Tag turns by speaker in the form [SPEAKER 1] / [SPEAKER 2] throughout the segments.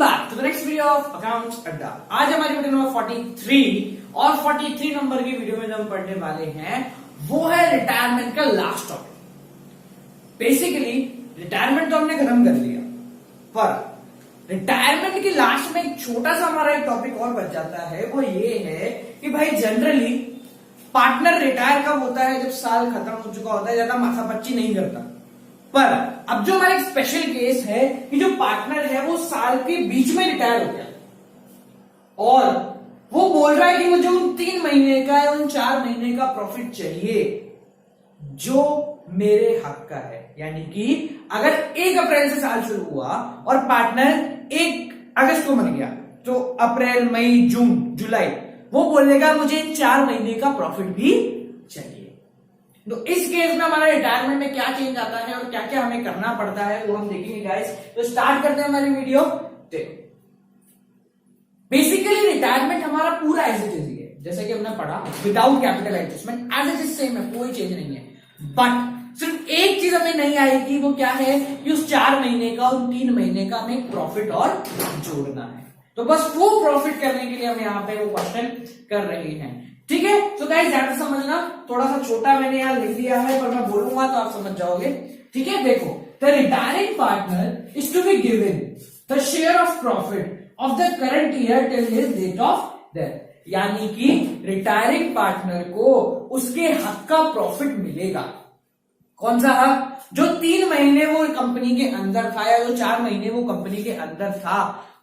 [SPEAKER 1] Back to the next video of accounts Adda. आज हमारी video number 43 और 43 नंबर की वीडियो में जो हम पढ़ने वाले हैं वो है रिटायरमेंट का लास्ट टॉपिक। बेसिकली रिटायरमेंट तो हमने खत्म कर लिया, पर रिटायरमेंट के लास्ट में एक छोटा सा हमारा एक टॉपिक और बच जाता है, वो ये है कि भाई जनरली पार्टनर रिटायर कब होता है? जब साल खत्म हो चुका होता है, ज्यादा माथापच्ची नहीं करता। पर अब जो हमारा एक स्पेशल केस है कि जो पार्टनर है वो साल के बीच में रिटायर हो गया और वो बोल रहा है कि मुझे उन 3 महीने का या उन 4 महीने का प्रॉफिट चाहिए जो मेरे हक का है। यानी कि अगर 1 अप्रैल से साल शुरू हुआ और पार्टनर 1 अगस्त को मर गया, तो अप्रैल, मई, जून, जुलाई, वो बोलेगा मुझे इन 4 महीने का प्रॉफिट भी चाहिए। तो इस केस में हमारा रिटायरमेंट में क्या चेंज आता है और क्या क्या हमें करना पड़ता है वो हम देखेंगे गाइस। तो स्टार्ट करते हैं हमारी वीडियो। बेसिकली रिटायरमेंट हमारा पूरा एज इट इज ही है, जैसे कि हमने पढ़ा, without capital adjustment as it is same है, कोई चेंज नहीं है। बट सिर्फ एक चीज हमें नहीं आएगी, वो क्या है कि उस 4 महीने का, उन 3 महीने का हमें प्रॉफिट और जोड़ना है। तो बस वो प्रॉफिट करने के लिए हम यहाँ पे वो क्वेश्चन कर रहे हैं, ठीक है। तो गाइस ध्यान से समझना, थोड़ा सा छोटा मैंने यहाँ लिख दिया है, पर मैं बोलूंगा तो आप समझ जाओगे, ठीक है। देखो, the retiring partner is to be given the share of profit of the current year till his date of death. यानी कि रिटायरिंग पार्टनर को उसके हक का प्रॉफिट मिलेगा। कौन सा हक? जो 3 महीने वो कंपनी के अंदर था या जो 4 महीने वो कंपनी के अंदर था,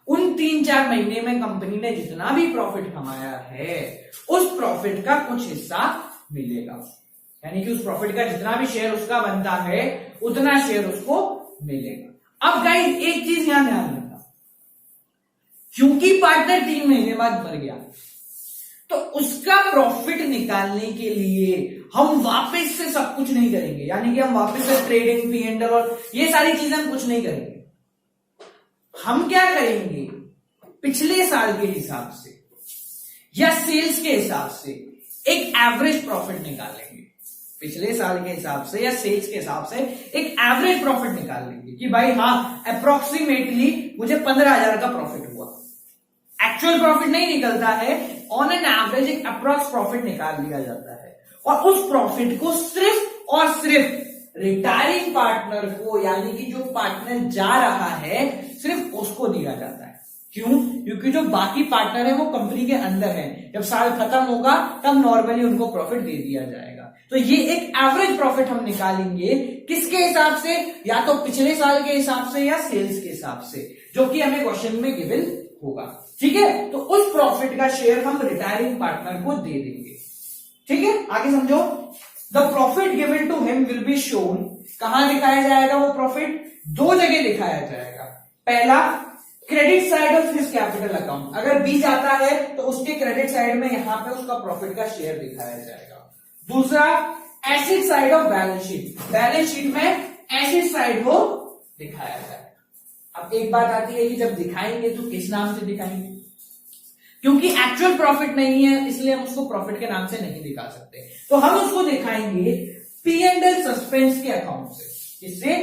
[SPEAKER 1] उन 3-4 महीने में कंपनी ने जितना भी प्रॉफिट कमाया है उस प्रॉफिट का कुछ हिस्सा मिलेगा। यानी कि उस प्रॉफिट का जितना भी शेयर उसका बनता है उतना शेयर उसको मिलेगा। अब गाइस एक चीज यहां ध्यान रखना, क्योंकि पार्टनर 3 महीने बाद मर गया तो उसका प्रॉफिट निकालने के लिए हम वापस से सब कुछ नहीं करेंगे। यानी कि हम वापस से ट्रेडिंग, P&L और ये सारी चीजें हम कुछ नहीं करेंगे। हम क्या करेंगे? पिछले साल के हिसाब से या सेल्स के हिसाब से एक एवरेज प्रॉफिट निकालेंगे। पिछले साल के हिसाब से या सेल्स के हिसाब से एक एवरेज प्रॉफिट निकाल लेंगे कि भाई हाँ, अप्रोक्सीमेटली मुझे 15,000 का प्रॉफिट हुआ। एक्चुअल प्रॉफिट नहीं निकलता है, ऑन एन एवरेज एक अप्रोक्स प्रॉफिट निकाल लिया जाता है और उस प्रॉफिट को सिर्फ और सिर्फ रिटायरिंग पार्टनर को, यानी कि जो पार्टनर जा रहा है, सिर्फ उसको दिया जाता है। क्यों? क्योंकि जो बाकी पार्टनर है वो कंपनी के अंदर है, जब साल खत्म होगा तब नॉर्मली उनको प्रॉफिट दे दिया जाएगा। तो ये एक एवरेज प्रॉफिट हम निकालेंगे, किसके हिसाब से? या तो पिछले साल के हिसाब से या सेल्स के हिसाब से, जो कि हमें क्वेश्चन में गिवन होगा, ठीक है। तो उस प्रॉफिट का शेयर हम रिटायरिंग पार्टनर को दे देंगे, ठीक है। आगे समझो, the profit given to him will be shown. कहां दिखाया जाएगा वो प्रॉफिट? 2 जगह दिखाया जाएगा। पहला, credit side of his capital account. अगर बी जाता है तो उसके क्रेडिट साइड में यहां पे उसका प्रॉफिट का शेयर दिखाया जाएगा। दूसरा, asset side of balance sheet. Balance sheet में एसेट साइड को दिखाया जाएगा। अब एक बात आती है कि जब दिखाएंगे तो किस नाम से दिखाएंगे? क्योंकि एक्चुअल प्रॉफिट नहीं है इसलिए हम उसको प्रॉफिट के नाम से नहीं दिखा सकते, तो हम उसको दिखाएंगे P&L सस्पेंस के अकाउंट से। इससे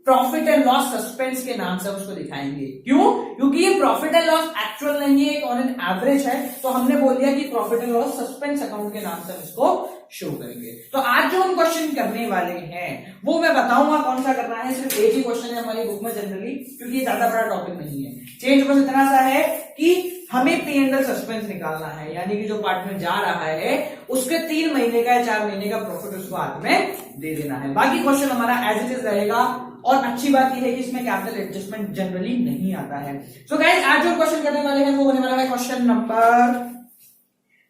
[SPEAKER 1] प्रॉफिट एंड लॉस सस्पेंस के नाम से उसको दिखाएंगे। क्यों? क्योंकि ये प्रॉफिट एंड लॉस एक्चुअल नहीं है, एक ऑन एन एवरेज है, तो हमने बोल दिया कि profit and loss suspense account के नाम से हम इसको शो करेंगे। तो आज जो हम क्वेश्चन करने वाले हैं वो मैं बताऊंगा कौन सा करना है। सिर्फ एक ही क्वेश्चन है हमारी बुक में जनरली, क्योंकि ये ज्यादा बड़ा टॉपिक नहीं है। चेंज बस इतना सा है कि हमें P&L सस्पेंस निकालना है, यानी कि जो पार्टनर जा रहा है उसके 3 महीने का या 4 महीने का प्रॉफिट उसको हाथ में दे देना है। बाकी क्वेश्चन हमारा एज इट इज रहेगा। और अच्छी बात यह है कि इसमें कैपिटल एडजस्टमेंट जनरली नहीं आता है। सो गाइस आज जो क्वेश्चन करने वाले हैं वो होने वाला है question number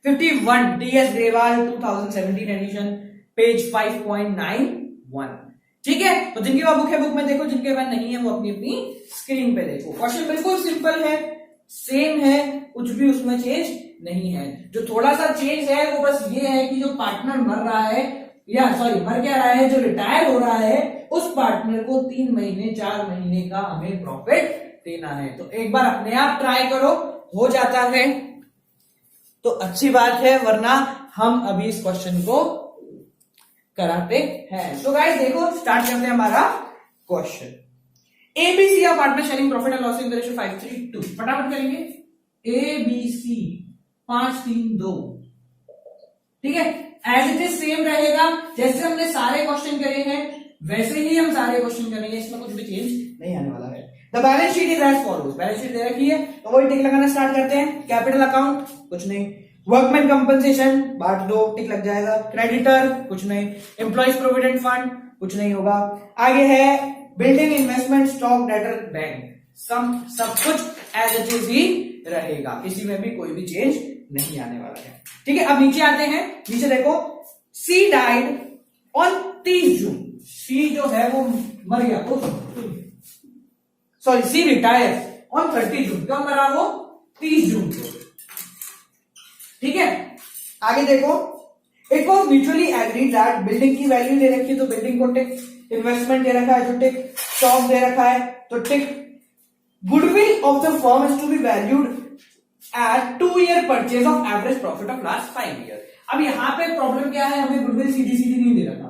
[SPEAKER 1] 51, DS Grewal 2017 edition, page 5.91, ठीक है। तो जिनके पास बुक है बुक में देखो, जिनके पास नहीं है वो अपनी अपनी स्क्रीन पे देखो। क्वेश्चन बिल्कुल सिंपल है, सेम है, कुछ भी उसमें चेंज नहीं है। जो थोड़ा सा चेंज है वो बस ये है कि जो पार्टनर मर रहा है, या सॉरी मर क्या रहा है, जो रिटायर हो रहा है, उस पार्टनर को 3 महीने 4 महीने का हमें प्रॉफिट देना है। तो एक बार अपने आप ट्राई करो, हो जाता है तो अच्छी बात है, वरना हम अभी इस क्वेश्चन को कराते हैं। तो गाइस देखो, स्टार्ट करते हैं हमारा क्वेश्चन। एबीसी या partner sharing profit and loss in the ratio 5:3:2। फटाफट करेंगे। एबीसी 5:3:2, ठीक है। एज इट इज सेम रहेगा, जैसे हमने सारे क्वेश्चन करे हैं वैसे ही हम सारे क्वेश्चन करेंगे, इसमें कुछ भी चेंज नहीं आने वाला है। The balance sheet is as follows. Balance sheet दे रखी है तो वही टिक लगाना स्टार्ट करते हैं। कैपिटल अकाउंट कुछ नहीं, वर्कमैन कंपनसेशन बांट दो, टिक लग जाएगा। क्रेडिटर कुछ नहीं, एम्प्लॉइज प्रोविडेंट फंड कुछ नहीं होगा। आगे है building investment stock debtor bank, सब कुछ एज इट इज ही रहेगा, किसी में भी कोई भी चेंज नहीं आने वाला है, ठीक है। अब नीचे आते हैं। नीचे देखो, सी डाइड ऑन 30 जून। सी जो है वो मर गया, सॉरी सी रिटायर ऑन 30 जून। कब मरा वो? 30 जून को, ठीक है। आगे देखो, it was mutually agreed that building की वैल्यू दे रखी है तो बिल्डिंग को टिक, इन्वेस्टमेंट दे रखा है तो टिक, स्टॉक दे रखा है तो tick. Goodwill of the firm is to be valued at 2 year purchase of average profit of last 5 year. अब यहां पे प्रॉब्लम क्या है, हमें गुडविल सीधी सीधी नहीं दे रखा,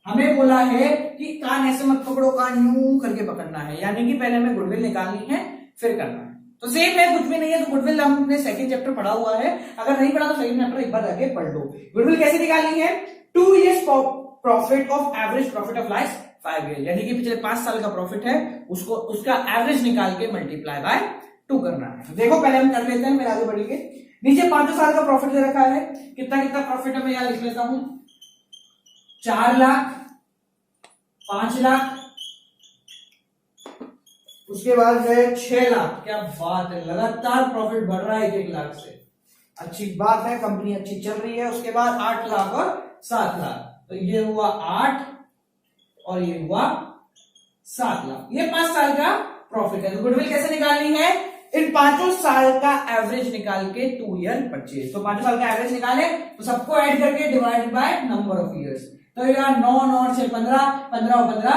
[SPEAKER 1] हमें बोला है कि कान ऐसे मत पकड़ो, कान यूं करके पकड़ना है, यानी कि पहले हमें गुडविल निकालनी है फिर करना है। तो सेम है, कुछ भी नहीं है तो गुडविल हमने सेकंड चैप्टर पढ़ा हुआ है, अगर नहीं पढ़ा तो सेकंड चैप्टर एक बार जाके पढ़ लो। गुडविल कैसे निकालनी है? 2 years profit of average profit of last 5 year, यानी कि पिछले 5 साल का प्रॉफिट है उसको उसका एवरेज निकाल के मल्टीप्लाई बाय 2 करना है। देखो पहले हम कर लेते हैं, फिर आगे बढ़ेंगे। नीचे 5 साल का प्रॉफिट दे रखा है, कितना कितना प्रॉफिट है मैं यहां लिख लेता हूं। 4 लाख, 5 लाख, उसके बाद है 6 लाख। क्या बात है, लगातार प्रॉफिट बढ़ रहा है 1 लाख से, अच्छी बात है, कंपनी अच्छी चल रही है। उसके बाद 8 लाख और 7 लाख, तो ये हुआ 8 और ये हुआ 7 लाख। ये 5 साल का प्रॉफिट है। तो गुडविल कैसे निकालनी है? इन 5 साल का एवरेज निकाल के 2 ईयर परचेज। तो 5 साल का एवरेज निकाले तो सबको ऐड करके divide by number of years, तो यार 9 और 6 15, 15 और 15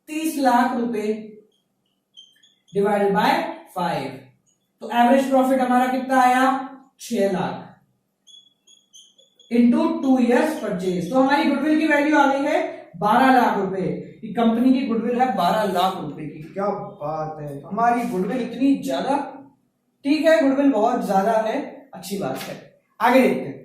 [SPEAKER 1] 30 लाख रुपए डिवाइडेड बाय 5। तो एवरेज प्रॉफिट हमारा कितना आया? 6 लाख इंटू 2 ईयर्स परचेज। तो हमारी गुडविल की वैल्यू आ गई है 12 लाख रुपए। कंपनी की गुडविल है 12 लाख रुपए की। क्या बात है, हमारी गुडविल इतनी ज्यादा, ठीक है, गुडविल बहुत ज्यादा है, अच्छी बात है। आगे देखते हैं।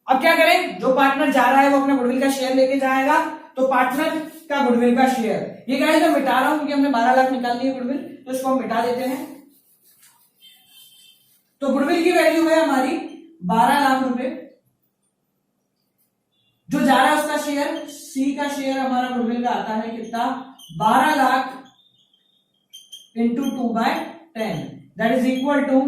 [SPEAKER 1] अब क्या करें, जो पार्टनर जा रहा है वो अपने गुडविल का शेयर लेके जाएगा, तो पार्टनर का गुडविल का शेयर, ये गाइस मैं मिटा रहा हूं क्योंकि हमने 12 लाख निकाल ली है गुडविल, तो इसको हम मिटा देते हैं। तो गुडविल की वैल्यू है हमारी 12 लाख रुपए। जो जा रहा है उसका शेयर, सी का शेयर हमारा गुडविल का आता है कितना? 12 lakh into 2/10, that is equal to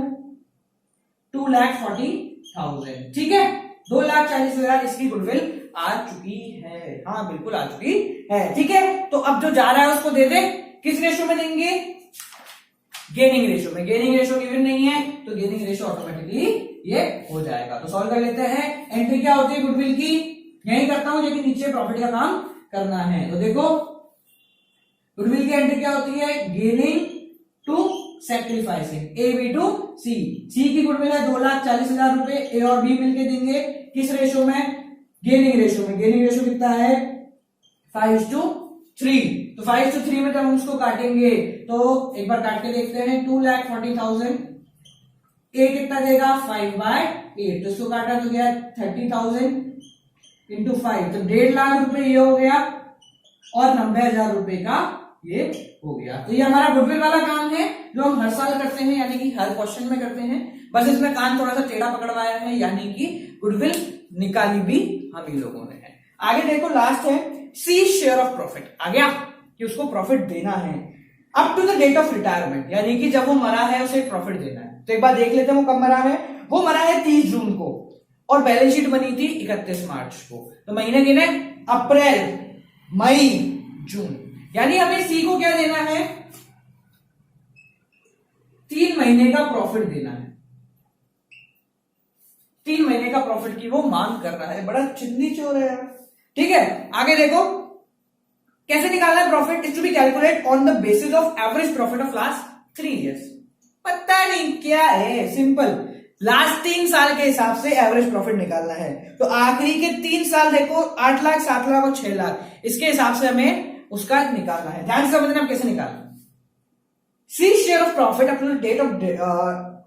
[SPEAKER 1] 2,40,000। ठीक है, 2,40,000 इसकी गुडविल आ चुकी है। हाँ बिल्कुल आ चुकी है। ठीक है, तो अब जो जा रहा है उसको दे दे, किस रेशो में देंगे? गेनिंग रेशो में। गेनिंग रेशो गिवन नहीं है तो गेनिंग रेशो ऑटोमेटिकली ये हो जाएगा। तो सॉल्व कर लेते हैं। एंट्री क्या होती है गुडविल की? यही करता हूं लेकिन नीचे प्रॉफिट का काम करना है। तो देखो गुडविल की एंट्री क्या होती है? Gaining to sacrificing, A B to C. C की गुडविल है 2,40,000 रुपए, ए और बी मिलके देंगे किस रेशो में? गेनिंग रेशो में। गेनिंग रेशो कितना है? 5:3। तो 5:3 में जब हम उसको काटेंगे तो एक बार काट के देखते हैं। 2,40,000, ए कितना देगा? 5/8, तो इसको काटा तो गया 30,000 इंटू 5, तो 1.5 लाख रुपए ये हो गया और 90,000 रुपए का ये हो गया। तो ये हमारा गुडविल वाला काम है जो हम हर साल करते हैं, यानी कि हर क्वेश्चन में करते हैं। बस इसमें कान थोड़ा सा टेढ़ा पकड़वाया है, यानी कि गुडविल निकाली भी हम ही लोगों ने है। आगे देखो लास्ट है सी शेयर ऑफ प्रॉफिट। आ गया कि उसको प्रॉफिट देना है up to the date of retirement, यानी कि जब वो मरा है उसे प्रॉफिट देना है। तो एक बार देख लेते हैं वो कब मरा है। वो मरा है 30 जून को और बैलेंस शीट बनी थी 31 मार्च को। तो महीने गिने अप्रैल, मई, जून, यानी हमें सी को क्या देना है? 3 महीने का प्रॉफिट देना है। 3 महीने का प्रॉफिट की वो मांग कर रहा है। बड़ा चिंदी चोर है यार। ठीक है, आगे देखो कैसे निकालना है profit. Is to be calculate on the basis of average profit of last 3 years. पता नहीं क्या है, सिंपल, लास्ट 3 साल के हिसाब से एवरेज प्रॉफिट निकालना है। तो आखिरी के 3 साल देखो, 8 लाख, 7 लाख और 6 लाख, इसके हिसाब से हमें उसका निकालना है। ध्यान से समझना हम कैसे निकालना। C share of profit up to the date of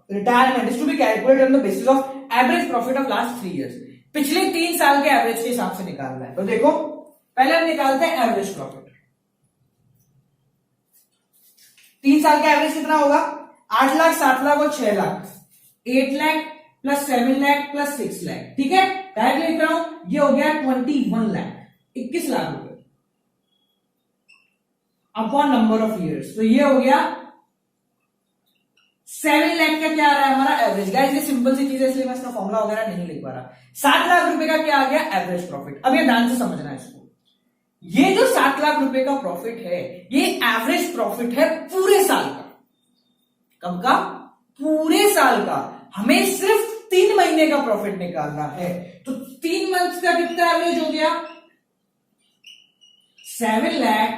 [SPEAKER 1] retirement is to be calculated on the basis of average profit of last 3 years. पिछले 3 साल के एवरेज के हिसाब से निकालना है। तो देखो पहले हम निकालते हैं एवरेज प्रॉफिट। 3 साल का एवरेज कितना होगा? 8 लाख, 7 लाख और 6 लाख, 8 लाख प्लस 7 लाख प्लस 6 लाख। ठीक है, डायरेक्ट लिख रहा हूं, ये हो गया 21 लाख, 21 लाख रुपए अपॉन नंबर ऑफ इयर्स। तो ये हो गया 7 लाख का क्या आ रहा है हमारा एवरेज। गाइस ये सिंपल सी चीज है इसलिए मैं इसका फॉर्मूला वगैरह नहीं लिख पा रहा। 7 लाख रुपए का क्या आ गया एवरेज प्रॉफिट। अब ये ध्यान से समझना है इसको, ये जो 7 लाख रुपए का प्रॉफिट है ये एवरेज प्रॉफिट है पूरे साल का। कब का? पूरे साल का। हमें सिर्फ 3 महीने का प्रॉफिट निकालना है। तो 3 मंथ का कितना एवरेज हो गया? 7 लाख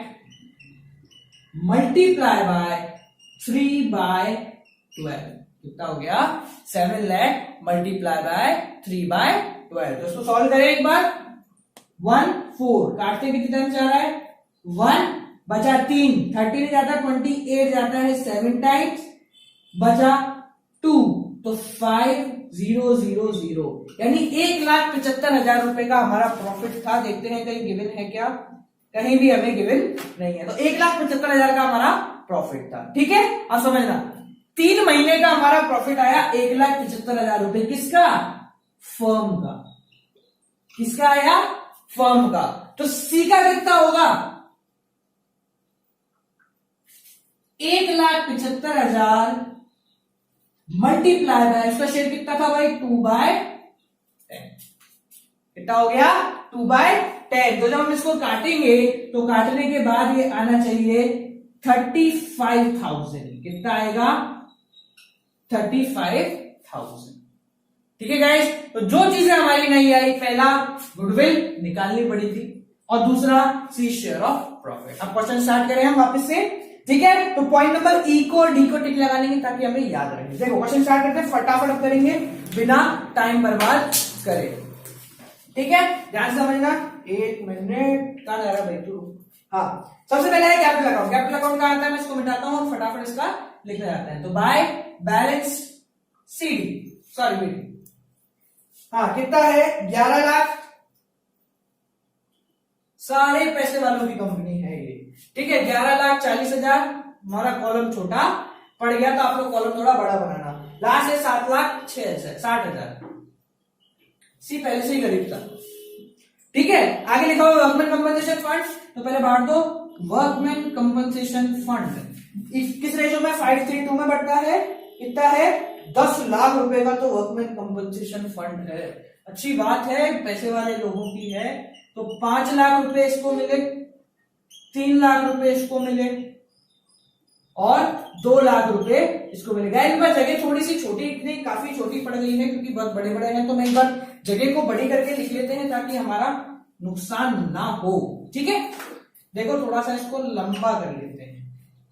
[SPEAKER 1] मल्टीप्लाई बाय 3/12 कितना हो गया? 7 लाख मल्टीप्लाई बाय 3/12। तो इसको सॉल्व करें एक बार। 1 4 काटते कितनी टाइम जा रहा है? 1 बचा 3, 30 नहीं जाता, 28 जाता है 7 टाइम्स, बचा 2 तो 5000 यानी 1,75,000 रुपए का हमारा प्रॉफिट था। देखते हैं कहीं गिवन है क्या? कहीं भी हमें गिवन नहीं है। तो 1,75,000 का हमारा प्रॉफिट था। ठीक है, अब समझना 3 महीने का हमारा प्रॉफिट आया 1,75,000 रुपए। किसका? फर्म का। किसका आया? फर्म का। तो सी का कितना होगा? 1,75,000 मल्टीप्लाई बाय, उसका शेयर कितना था भाई? 2/10। कितना हो गया? 2/10। तो जब हम इसको काटेंगे तो काटने के बाद ये आना चाहिए 35,000। कितना आएगा? 35,000। ठीक है गाइस, तो जो चीजें हमारी नहीं आई, पहला गुडविल निकालनी पड़ी थी और दूसरा सी शेयर ऑफ प्रॉफिट। अब क्वेश्चन स्टार्ट करें हम वापस से। ठीक है, तो पॉइंट नंबर ई को और डी को टिक लगा लेंगे ताकि हमें याद रहे। देखो क्वेश्चन स्टार्ट करते हैं, फटाफट अब करेंगे बिना टाइम बर्बाद करे। ठीक है, ध्यान से समझना। 1 मिनट कहां जा रहा है भाई तू? हाँ, सबसे पहले है कैपिटल अकाउंट। कैपिटल अकाउंट कहां आता है? मैं इसको मिटाता हूं और फटाफट इसका लिखना जाता है। तो by balance CD, sorry BD. हाँ, कितना है? 11 लाख। सारे पैसे वालों की कंपनी है ये। ठीक है, 11,40,000। हमारा कॉलम छोटा पड़ गया तो आप लोग कॉलम थोड़ा बड़ा बनाना। लास्ट है 7,60,000। सी पहले से ही गरीब था। ठीक है, आगे लिखा हुआ वर्कमैन कंपनसेशन फंड। तो पहले बांट दो वर्कमैन कंपनसेशन फंड। किस रेशो में? 5:3 में बढ़ता है। कितना है? 10 लाख रुपए का तो वर्कमैन कंपनसेशन फंड है। अच्छी बात है, पैसे वाले लोगों की है। तो 5 लाख रुपए इसको मिले, 3 लाख रुपए इसको मिले और 2 लाख रुपए इसको मिलेगा। इस बार जगह थोड़ी सी छोटी, इतनी काफी छोटी पड़ गई है क्योंकि बहुत बड़े बड़े हैं। तो मैं एक बार जगह को बड़ी करके लिख लेते हैं ताकि हमारा नुकसान ना हो। ठीक है, देखो थोड़ा सा इसको लंबा कर लेते हैं।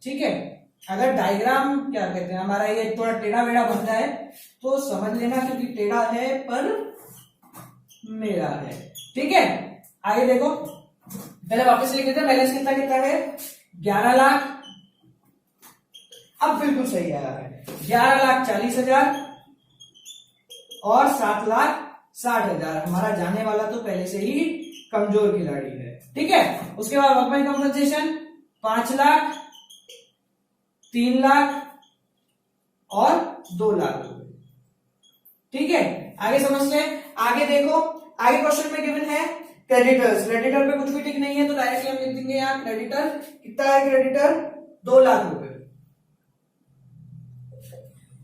[SPEAKER 1] ठीक है, अगर डायग्राम क्या कहते हैं हमारा ये थोड़ा टेढ़ा वेढ़ा बन जाए तो समझ लेना, क्योंकि टेढ़ा है पर मेरा है। ठीक है, आगे देखो, पहले वापस लिख लेते हैं। बैलेंस कितना कितना है? 11 लाख। अब बिल्कुल सही आया है, 11,40,000 और 7,60,000। हमारा जाने वाला तो पहले से ही कमजोर खिलाड़ी है। ठीक है, उसके बाद वर्कमैन कंपनसेशन 5 लाख, 3 लाख और 2 लाख रुपए। ठीक है, आगे समझते हैं। आगे देखो, आगे क्वेश्चन में गिवन है क्रेडिटर्स। क्रेडिटर पे कुछ भी टिक नहीं है तो डायरेक्टली हम लिख देंगे यहाँ क्रेडिटर। कितना है क्रेडिटर? 2 लाख रुपए।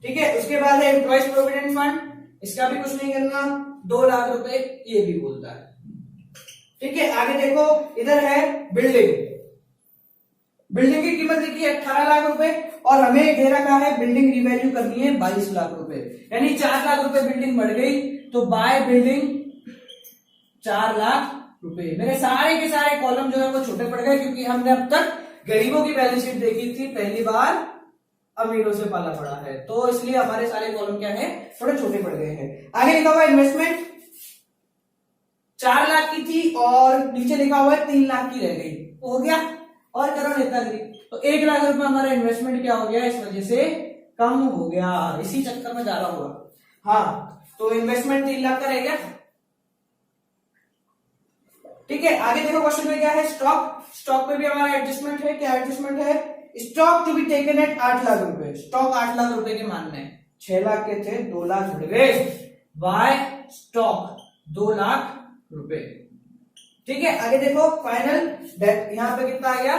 [SPEAKER 1] ठीक है, उसके बाद है एम्प्लॉइज प्रोविडेंट फंड। इसका भी कुछ नहीं करना, 2 लाख रुपए ये भी बोलता है। ठीक है, आगे देखो, इधर है बिल्डिंग। बिल्डिंग की कीमत देखिए 18 लाख रुपए और हमें दे रखा है बिल्डिंग रिवैल्यू करनी है 22 लाख रुपए, यानी 4 लाख रुपए बिल्डिंग बढ़ गई। तो बाय बिल्डिंग 4 लाख रुपए। मेरे सारे के सारे कॉलम जो है वो छोटे पड़ गए क्योंकि हमने अब तक गरीबों की बैलेंस शीट देखी थी, पहली बार अमीरों से पाला पड़ा है, तो इसलिए हमारे सारे कॉलम क्या है? थोड़े छोटे पड़ गए हैं। आगे लिखा हुआ इन्वेस्टमेंट 4 लाख की थी और नीचे लिखा हुआ है 3 लाख की रह गई। हो गया, और करो नेतागिरी। तो 1 लाख रुपए हमारा इन्वेस्टमेंट क्या हो गया, इस वजह से कम हो गया, इसी चक्कर में ज्यादा हुआ। हाँ, तो इन्वेस्टमेंट 3 लाख का रह गया। ठीक है, आगे देखो क्वेश्चन में क्या है, स्टॉक। स्टॉक पे भी हमारा एडजस्टमेंट है, क्या एडजस्टमेंट है, stock to be taken at 8 lakh रुपए। स्टॉक 8 लाख रुपए के मानने हैं, 6 लाख के थे, 2 लाख बढ़ गए, बाय स्टॉक 2 लाख रुपए। ठीक है, आगे देखो फाइनल डेट, यहां पे कितना आ गया,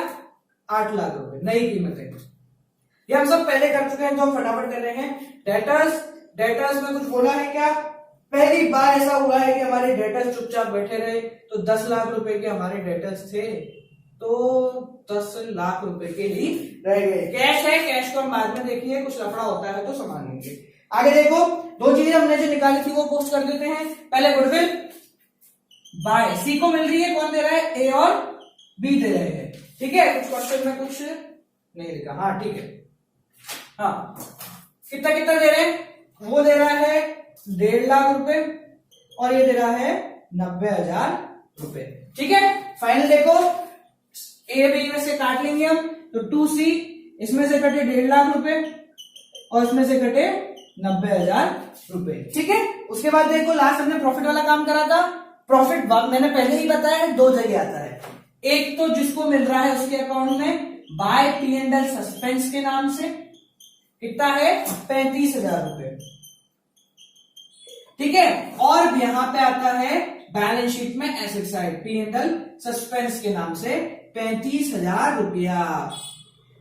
[SPEAKER 1] 8 लाख रुपए नई कीमत है। ये हम सब पहले कर चुके हैं, तो हम फटाफट कर रहे हैं। डेटर्स में कुछ बोला है क्या, पहली बार ऐसा हुआ है कि हमारे डेटर्स चुपचाप बैठे रहे, तो 10 लाख रुपए के हमारे डेटर्स थे, तो 10 लाख रुपए के ही रह गए। कैश है, कैश को हम बाद में देखेंगे, कुछ लफड़ा होता है तो संभाल लेंगे। आगे देखो, 2 चीजें हमने जो निकाली थी वो पोस्ट कर देते हैं। पहले गुडविल बाय सी को मिल रही है, कौन दे रहा है, ए और बी दे रहे हैं। ठीक है, कुछ क्वेश्चन में कुछ नहीं लिखा, हाँ ठीक है। हाँ, कितना कितना दे रहे हैं, वो दे रहा है 1.5 लाख रुपए और ये दे रहा है 90,000 रुपए। ठीक है, फाइनल देखो, ए बी में से काट लेंगे हम, तो 2C, इसमें से कटे 1.5 लाख रुपए और इसमें से कटे 90,000 रुपए। ठीक है, उसके बाद देखो लास्ट हमने प्रॉफिट वाला काम करा था। प्रॉफिट मैंने पहले ही बताया 2 जगह आता है, एक तो जिसको मिल रहा है उसके अकाउंट में बाय P&L सस्पेंस के नाम से, कितना है 35,000 रुपए। ठीक है, और यहां पे आता है बैलेंस शीट में एसेट साइड P&L सस्पेंस के नाम से 35,000 रुपया।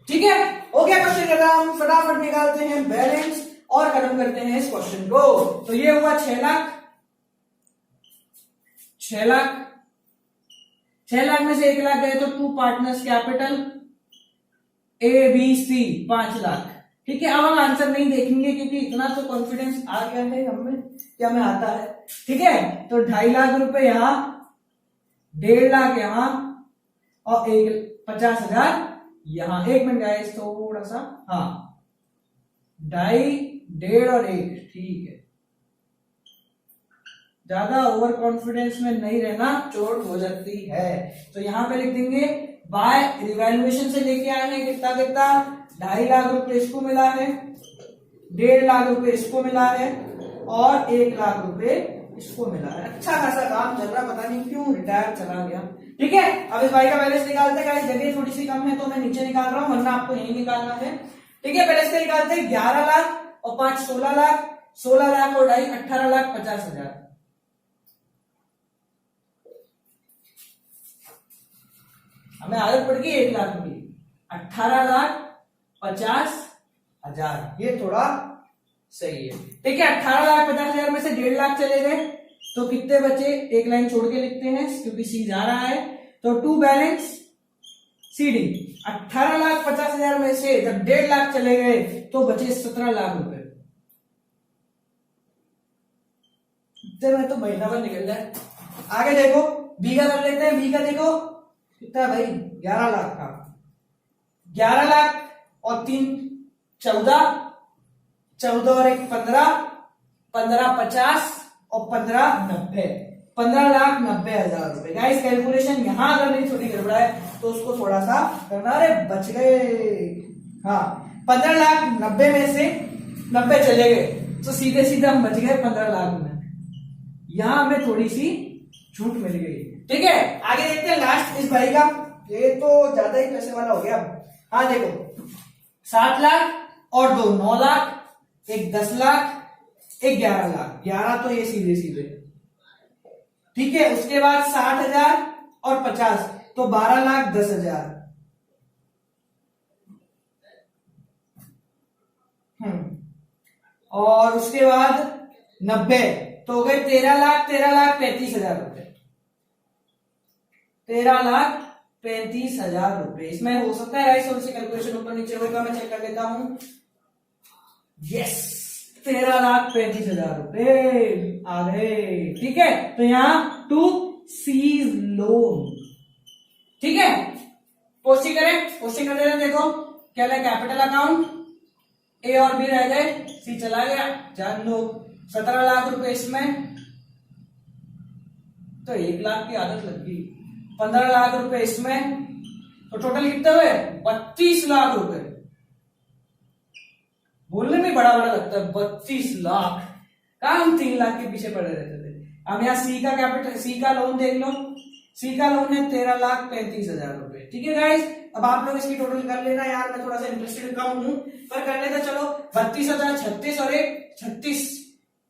[SPEAKER 1] ठीक है, हो गया क्वेश्चन का नाम, फटाफट निकालते हैं बैलेंस और खत्म करते हैं इस क्वेश्चन को। तो ये हुआ 6 लाख, 6 लाख, 6 लाख में से 1 लाख गए तो 2 partners capital A B C 5 lakh. ठीक है, अब हम आंसर नहीं देखेंगे क्योंकि इतना तो कॉन्फिडेंस आ गया है हमें कि हमें आता है। ठीक है, तो 2.5 लाख रुपए यहां, 1.5 लाख यहां और 50,000 यहां। 1 मिनट गाइस, थोड़ा सा, हाँ 2.5, 1.5 और 1, ठीक है, ज्यादा ओवर कॉन्फिडेंस में नहीं रहना, चोट हो जाती है। तो यहां पे लिख देंगे बाय रिवैल्यूएशन से लेके आए हैं, कितना कितना, 2.5 लाख रुपए इसको मिला है, 1.5 लाख रुपए इसको मिला है और 1 लाख रुपए इसको मिला है। अच्छा खासा काम चल रहा, पता नहीं क्यों रिटायर चला गया। ठीक है, अब इस भाई का बैलेंस निकालते हैं। जगह थोड़ी सी कम है तो मैं नीचे निकाल रहा हूं, वरना आपको यही निकालना है। ठीक है, बैलेंस निकालते हैं, 11 लाख और 5 16 लाख, 16 लाख और 2.5 18 लाख 50,000। हमें आदत पड़ गई 1 लाख की, 18 लाख 50,000, ये थोड़ा सही है। ठीक है, 18 लाख 50,000 में से 1.5 लाख चले गए तो कितने बचे, एक लाइन छोड़ के लिखते हैं क्योंकि सी जा रहा है, तो 2 बैलेंस CD। 18 लाख 50,000 में से जब 1.5 लाख चले गए तो बचे 17 लाख रुपए। इतने में तो महीना भर निकल जाए। आगे देखो, बी का कर लेते हैं। बी का देखो कितना भाई, 11 लाख का, 11 लाख और 3 14, 14 और 1 15, 15 50 और 15 90, 15,90,000 रुपए। गाइस कैलकुलेशन यहां अगर नहीं थोड़ी गड़बड़ा है तो उसको थोड़ा सा करना। अरे बच गए, हाँ 15,90,000 में से 90 चले गए तो सीधे सीधे हम बच गए 15 लाख में। यहां हमें थोड़ी सी छूट मिल गई। ठीक है, आगे देखते हैं लास्ट इस भाई का, ये तो ज्यादा ही पैसे वाला हो गया। हाँ देखो, 7 लाख और 2 9 लाख, एक 10 लाख, एक 11 लाख, 11 तो ये सीधे सीधे। ठीक है, उसके बाद 60,000 और 50 तो 12 लाख 10,000। और उसके बाद 90 तो हो गए 13 लाख 35,000 रुपए, 13 लाख 35,000 रुपए। इसमें हो सकता है राइट थोड़ी सी कैलकुलेशन ऊपर नीचे होगा, मैं चेक कर लेता हूं। यस, 13 लाख 35,000 रुपए आ गए। ठीक है, तो यहां टू सीज लोन। ठीक है, पोस्टिंग करें, पोस्टिंग कर देते। देखो क्या है, कैपिटल अकाउंट, ए और बी रह गए, सी चला गया, जान लो 17 लाख रुपए इसमें, तो 1 लाख की आदत लग गई। 15 लाख रुपए इसमें तो टोटल कितने हुए? 32 लाख रुपए। बोलने में बड़ा बड़ा लगता है 32 लाख, कहा हम 3 लाख के पीछे पड़े रहते थे। अब यहाँ सी का कैपिटल, सी का लोन देख लो, सी का लोन है 13,35,000 रुपए। ठीक है गाइस, अब आप लोग इसकी टोटल कर लेना यार, मैं थोड़ा सा इंटरेस्टेड कम हूं पर कर लेते। चलो 32,000, 36 और 36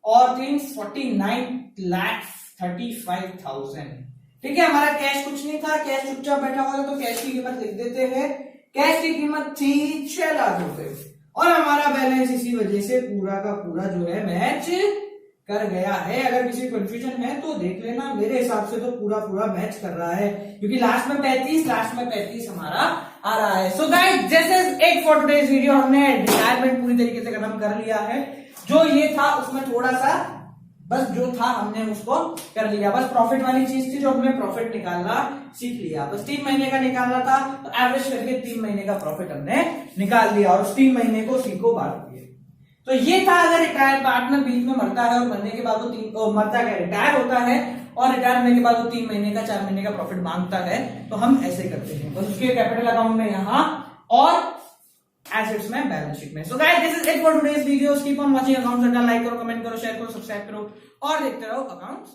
[SPEAKER 1] और 3 49,35,000। ठीक है, हमारा कैश कुछ नहीं था, कैश चुपचाप बैठा हुआ था, तो कैश की कीमत लिख देते हैं। कैश की कीमत थी 6 लाख रुपए और हमारा बैलेंस इसी वजह से पूरा का पूरा जो है मैच कर गया है। अगर किसी कंफ्यूजन है तो देख लेना, मेरे हिसाब से तो पूरा पूरा मैच कर रहा है, क्योंकि लास्ट में 35 हमारा आ रहा है। सो गाइस, जैसे एक फॉर टुडेज वीडियो हमने रिटायरमेंट पूरी तरीके से खत्म कर लिया है। जो ये था उसमें थोड़ा सा बस जो था हमने उसको कर लिया, बस प्रॉफिट वाली चीज थी जो हमने प्रॉफिट निकालना सीख लिया। बस 3 महीने का निकालना था, तो एवरेज करके 3 महीने का प्रॉफिट हमने निकाल लिया और उस 3 महीने को सी को बांट दिए। तो ये था, अगर रिटायर पार्टनर बीच में मरता है और मरने के बाद वो मरता है, रिटायर होता है और रिटायर होने के बाद वो 3 महीने का 4 महीने का प्रॉफिट मांगता है, तो हम ऐसे करते हैं, बस उसके कैपिटल अकाउंट में यहाँ और एसेट्स में, बैलेंस शीट में। So guys, this is it for today's video. Keep on watching accounts, like करो, कमेंट करो, शेयर करो, सब्सक्राइब करो और देखते रहो अकाउंट्स।